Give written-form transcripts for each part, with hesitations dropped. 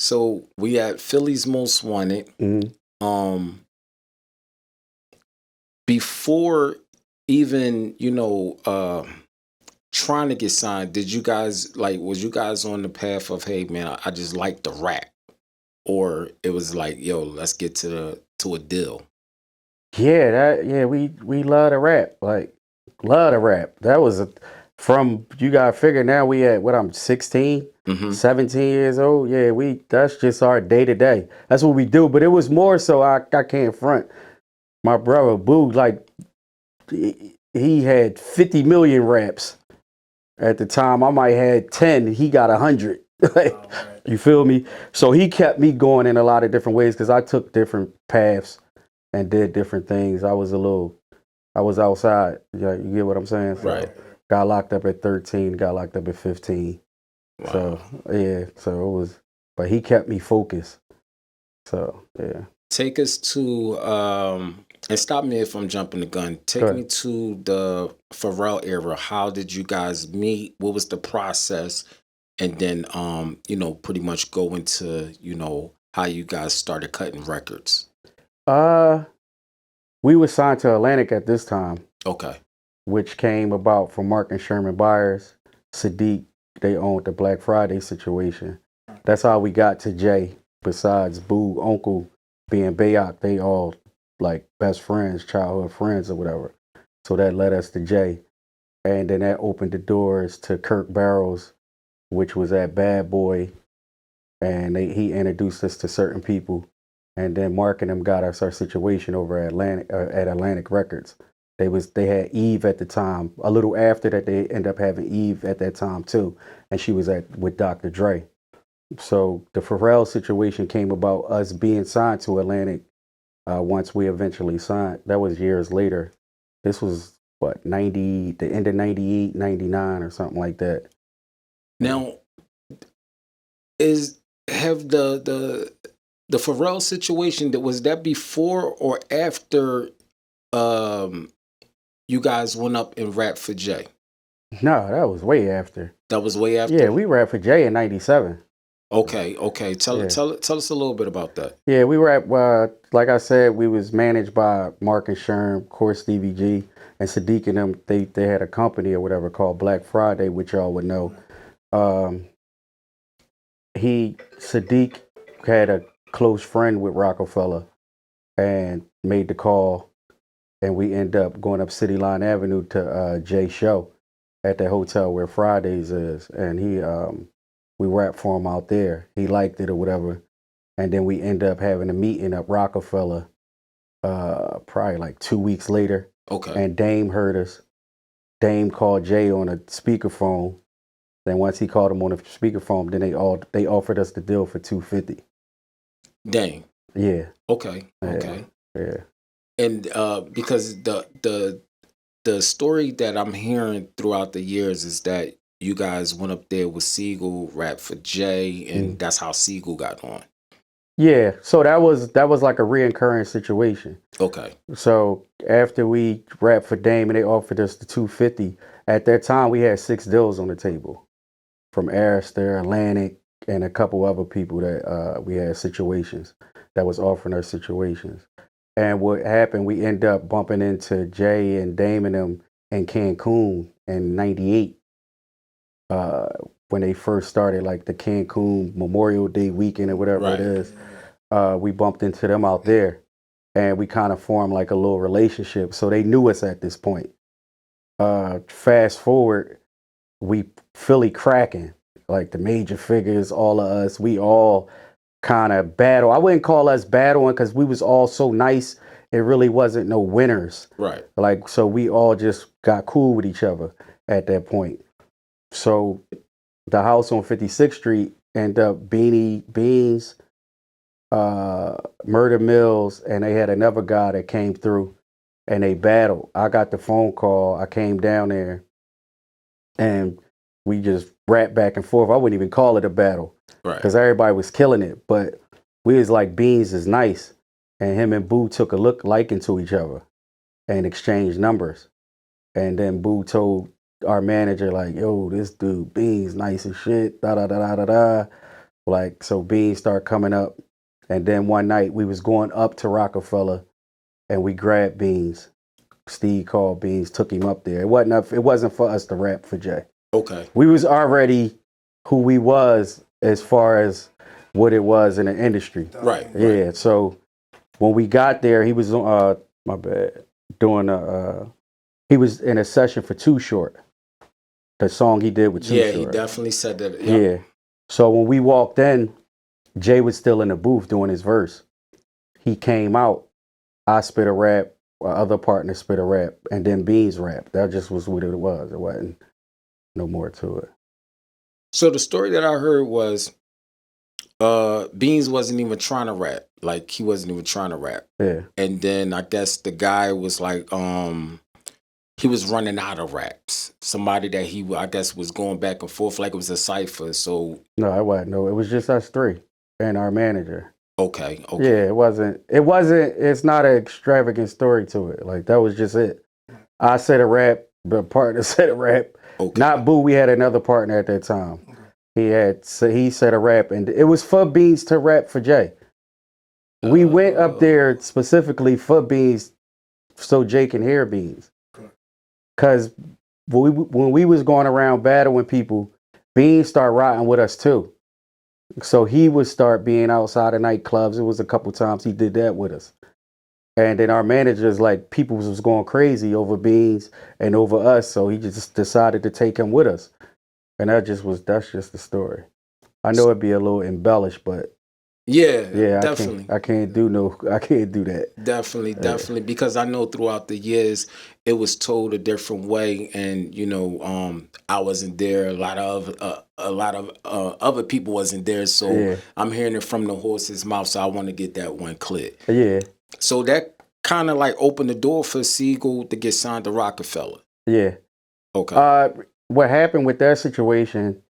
So we at Philly's Most Wanted. Mhm. Um, before even trying to get signed, did you guys was you guys on the path of, hey man, I just like the rap, or it was like, yo, let's get to a deal? Yeah, we love to rap. Like love to rap. That was from you gotta figure now we at what I'm 16, Mm-hmm. 17 years old. Yeah, that's just our day to day. That's what we do. But it was more so I can't front. My brother Boo, like he had 50 million raps at the time. I might had 10. He got 100. Like, you feel me? So he kept me going in a lot of different ways because I took different paths and did different things. I was outside. You get what I'm saying? So Right. got locked up at 13, got locked up at 15. Wow. So yeah, so it was, but he kept me focused. So yeah. Take us to and stop me if I'm jumping the gun. Take Good. me to the Pharrell era. How did you guys meet? What was the process? And then pretty much go into, how you guys started cutting records. We were signed to Atlantic at this time, Okay. which came about from Mark and Sherman Byers. Sadiq, they owned the Black Friday situation. That's how we got to Jay. Besides Boo, Uncle being Bayok, they all like best friends, childhood friends or whatever. So that led us to Jay. And then that opened the doors to Kirk Barrows, which was at Bad Boy. And he introduced us to certain people. And then Mark and them got us our situation over at Atlantic Records. They had Eve at the time. A little after that, they ended up having Eve at that time too, and she was with Dr. Dre. So the Pharrell situation came about us being signed to Atlantic. Once we eventually signed, that was years later. This was what 90, the end of 98, 99 or something like that. Now, have the Pharrell situation, was that before or after you guys went up and rapped for Jay? No, that was way after. That was way after? Yeah, we rapped for Jay in 97. Okay. Tell Yeah. tell us a little bit about that. Yeah, we were like I said, we was managed by Mark and Sherm, of course, Stevie G, and Sadiq and them. They had a company or whatever called Black Friday, which y'all would know. Sadiq had a close friend with Roc-A-Fella and made the call, and we end up going up City Line Avenue to Jay's show at the hotel where Fridays is, and we rapped for him out there. He liked it or whatever. And then we end up having a meeting at Roc-A-Fella probably like 2 weeks later. Okay. And Dame heard us. Dame called Jay on a speakerphone. Then once he called him on a speakerphone, then they offered us the deal for $250. Dame. Yeah. Okay. Yeah. And because the story that I'm hearing throughout the years is that you guys went up there with Sigel, rapped for Jay, and that's how Sigel got on. Yeah, so that was like a reoccurring situation. Okay. So after we rapped for Dame and they offered us the $250, at that time we had 6 deals on the table from Arista, Atlantic, and a couple other people that we had situations that was offering us situations. And what happened, we end up bumping into Jay and Dame and them in Cancun in 98. When they first started, like the Cancun Memorial Day weekend or whatever it is, we bumped into them out there, and we kind of formed like a little relationship. So they knew us at this point. Fast forward, we Philly cracking, like the major figures, all of us, we all kind of battle. I wouldn't call us battling because we was all so nice. It really wasn't no winners. Right. Like, so we all just got cool with each other at that point. So the house on 56th Street ended up Beanie Beans, Murder Mills, and they had another guy that came through and they battled. I got the phone call. I came down there and we just rapped back and forth. I wouldn't even call it a battle because everybody was killing it. But we was like, Beans is nice. And him and Boo took a liking to each other and exchanged numbers. And then Boo told our manager, like, yo, this dude Beans nice as shit, da da da da da da. Like, so Beans started coming up, and then one night we was going up to Roc-A-Fella, and we grabbed Beans. Steve called Beans, took him up there. It wasn't for us to rap for Jay. Okay. We was already who we was as far as what it was in the industry. Right. Yeah. Right. So when we got there, he was my bad, doing he was in a session for Too Short. The song he did with Too Short. Yeah, he definitely said that. Yep. Yeah. So when we walked in, Jay was still in the booth doing his verse. He came out. I spit a rap. Our other partner spit a rap, and then Beans rap. That just was what it was. It wasn't no more to it. So the story that I heard was Beans wasn't even trying to rap. Like, he wasn't even trying to rap. Yeah. And then I guess the guy was like, he was running out of raps. Somebody that I guess was going back and forth like it was a cipher. So no, it wasn't. No, it was just us three and our manager. Okay. Yeah, it wasn't. It's not an extravagant story to it. Like, that was just it. I said a rap, the partner said a rap. Okay. Not Boo. We had another partner at that time. He said a rap, and it was for Beans to rap for Jay. We went up there specifically for Beans, so Jay can hear Beans. Cause when we was going around battling people, Beans started riding with us too. So he would start being outside of nightclubs. It was a couple times he did that with us. And then our managers, like, people was going crazy over Beans and over us. So he just decided to take him with us. And that's just the story. I know it'd be a little embellished, but yeah, definitely. I can't do that. Definitely. Because I know throughout the years it was told a different way, and I wasn't there. A lot of other people wasn't there, so I'm hearing it from the horse's mouth. So I want to get that one clear. Yeah. So that kind of like opened the door for Sigel to get signed to Roc-A-Fella. Yeah. Okay. What happened with that situation?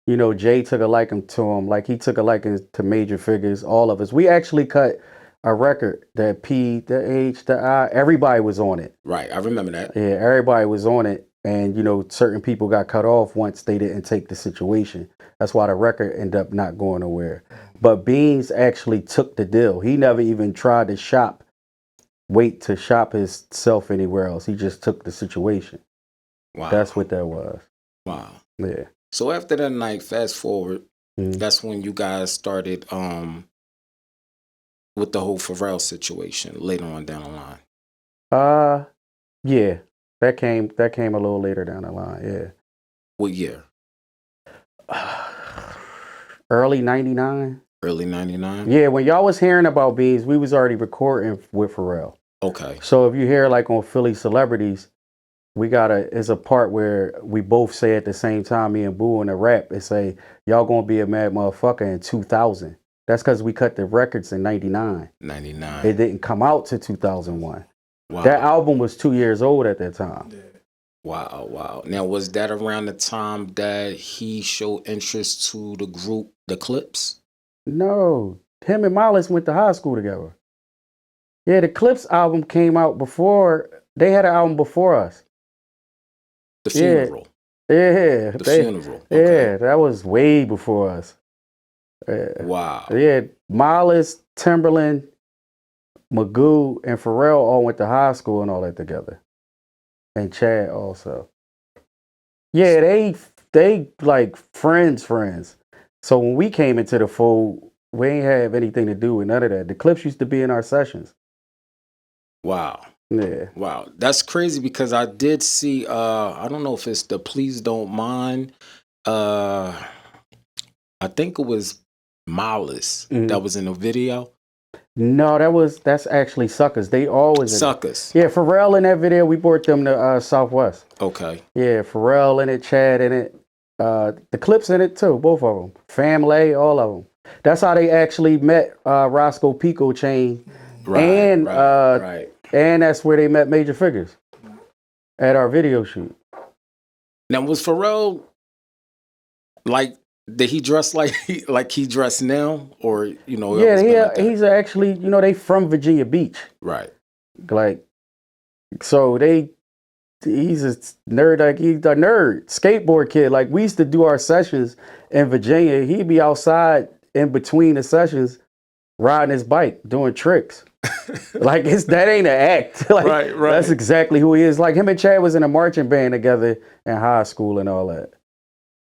Jay took a liking to him, like he took a liking to major figures, all of us. We actually cut a record that P, the H, the I, everybody was on it. Right, I remember that. Yeah, everybody was on it. And, certain people got cut off once they didn't take the situation. That's why the record ended up not going nowhere. But Beans actually took the deal. He never even tried to shop himself anywhere else. He just took the situation. Wow. That's what that was. Wow. Yeah. So after that night, fast forward, that's when you guys started with the whole Pharrell situation later on down the line. Yeah. That came a little later down the line, yeah. What year? Early 99. Early 99? Yeah, when y'all was hearing about Beans, we was already recording with Pharrell. Okay. So if you hear like on Philly Celebrities, it's a part where we both say at the same time, me and Boo in a rap, and say, y'all gonna be a mad motherfucker in 2000. That's because we cut the records in 99. 99. It didn't come out to 2001. Wow. That album was 2 years old at that time. Wow. Now, was that around the time that he showed interest to the group, the Clips? No. Him and Miles went to high school together. Yeah, the Clips album came out before. They had an album before us. The Funeral. Yeah. The Funeral. Okay. Yeah, that was way before us. Wow. Yeah, Miles, Timberland, Magoo, and Pharrell all went to high school and all that together. And Chad also. Yeah, they like friends. So when we came into the fold, we ain't have anything to do with none of that. The Clips used to be in our sessions. Wow. Yeah. Wow. That's crazy because I did see I don't know if it's the Please Don't Mind. I think it was Miles that was in the video. No, that's actually Suckers. They always Suckers. Yeah, Pharrell in that video, we brought them to Southwest. Okay. Yeah, Pharrell in it, Chad in it, the Clips in it too, both of them. Family, all of them. That's how they actually met Roscoe Pico Chain. Right. And that's where they met Major Figures at our video shoot. Now, was Pharrell like? Did he dress like he dressed now, or Yeah, he's actually they from Virginia Beach, right? Like, so they he's a nerd, like he's a nerd, skateboard kid. Like we used to do our sessions in Virginia. He'd be outside in between the sessions, riding his bike, doing tricks. Like that ain't an act. Like Right. that's exactly who he is. Like him and Chad was in a marching band together in high school and all that.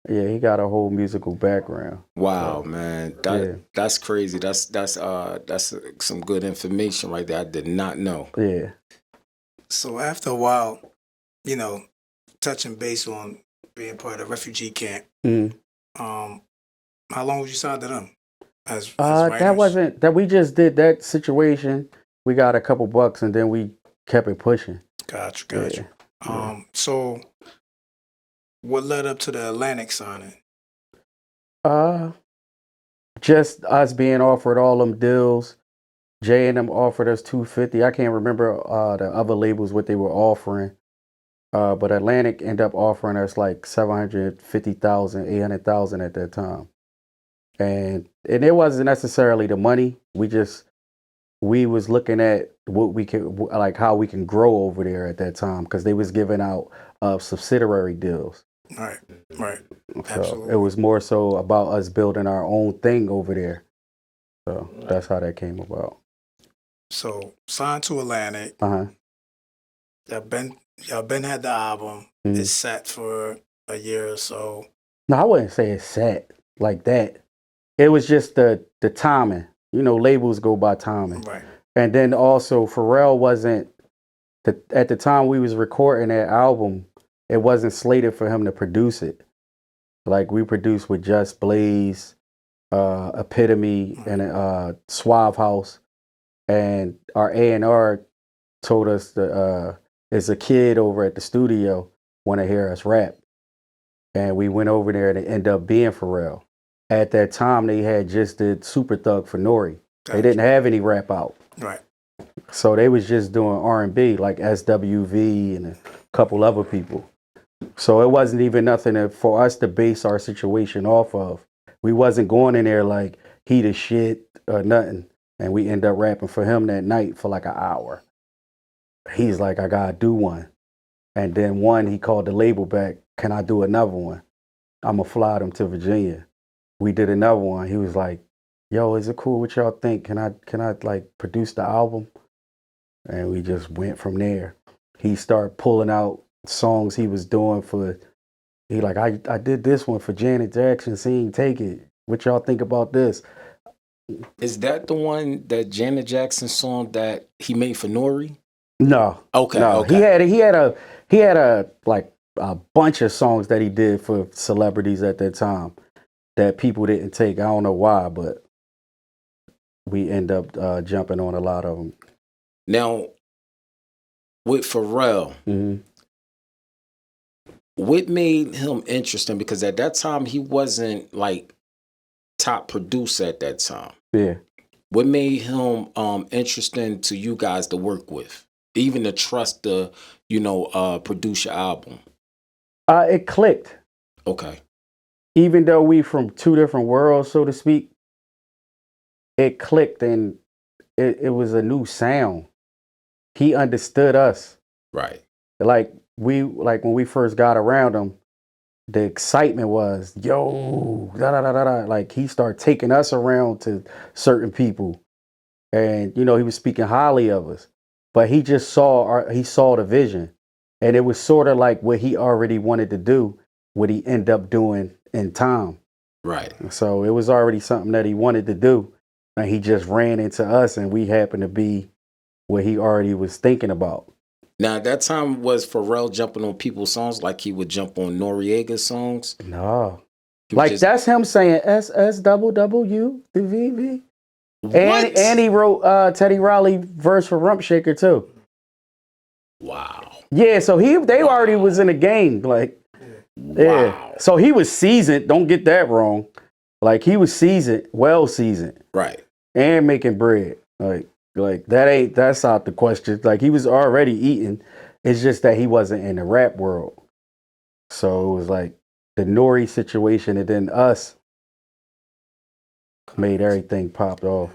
Yeah, he got a whole musical background. Wow, So, man, yeah. that's crazy. That's some good information right there. I did not know. Yeah. So after a while, you know, touching base on being part of refugee camp, how long was you signed to them as writers? That wasn't that we just did that situation. We got a couple bucks and then we kept it pushing. Gotcha. Yeah. So what led up to the Atlantic signing? Just us being offered all them deals. Jay and them offered us $250. I can't remember the other labels what they were offering. But Atlantic ended up offering us like $750,000, $800,000 at that time. And it wasn't necessarily the money. We was looking at what we could, like how we can grow over there at that time, because they was giving out subsidiary deals. Right. So Absolutely. it was more so about us building our own thing over there. So that's how that came about. So signed to Atlantic. Y'all been had the album. It's set for a year or so. No, I wouldn't say it's set like that. It was just the timing. You know, labels go by timing. Right. And then also Pharrell wasn't at the time we was recording that album, it wasn't slated for him to produce it. Like we produced with Just Blaze, Epitome, and Suave House. And our A&R told us that there's a kid over at the studio want to hear us rap. And we went over there and it ended up being Pharrell. At that time, they had just did Super Thug for N.E.R.D. They didn't have any rap out. Right. So they was just doing R&B like SWV and a couple other people. So it wasn't even nothing for us to base our situation off of. We wasn't going in there like he the shit or nothing. And we end up rapping for him that night for like an hour. He's like, I gotta do one. And then he called the label back, can I do another one? I'ma fly them to Virginia. We did another one. He was like, yo, is it cool what y'all think? Can I like produce the album? And we just went from there. He started pulling out songs he was doing I did this one for Janet Jackson, sing Take It. What y'all think about this? Is that the one, that Janet Jackson song that he made for N.E.R.D? No. Okay. No. Okay. He had a like a bunch of songs that he did for celebrities at that time that people didn't take. I don't know why, but we end up jumping on a lot of them. Now, with Pharrell, what made him interesting? Because at that time, he wasn't like top producer at that time. Yeah. What made him interesting to you guys to work with? Even to trust the, produce your album? It clicked. Okay. Even though we from two different worlds, so to speak, it clicked and it was a new sound. He understood us. Right. Like when we first got around him, the excitement was, yo, da da da da da. Like he started taking us around to certain people. And he was speaking highly of us. But he just saw the vision. And it was sort of like what he already wanted to do, what he ended up doing in time. Right. So it was already something that he wanted to do. And he just ran into us and we happened to be what he already was thinking about. Now, at that time, was Pharrell jumping on people's songs like he would jump on Noriega's songs? No. Like that's him saying SSWW, the VV. And he wrote Teddy Riley verse for Rump Shaker too. Wow. Yeah, so they already was in the game. Like, yeah. Wow. So he was seasoned. Don't get that wrong. Like he was seasoned, well seasoned. Right. And making bread. Like that's out the question. Like he was already eating. It's just that he wasn't in the rap world. So it was like the N.E.R.D. situation and then us made everything popped off.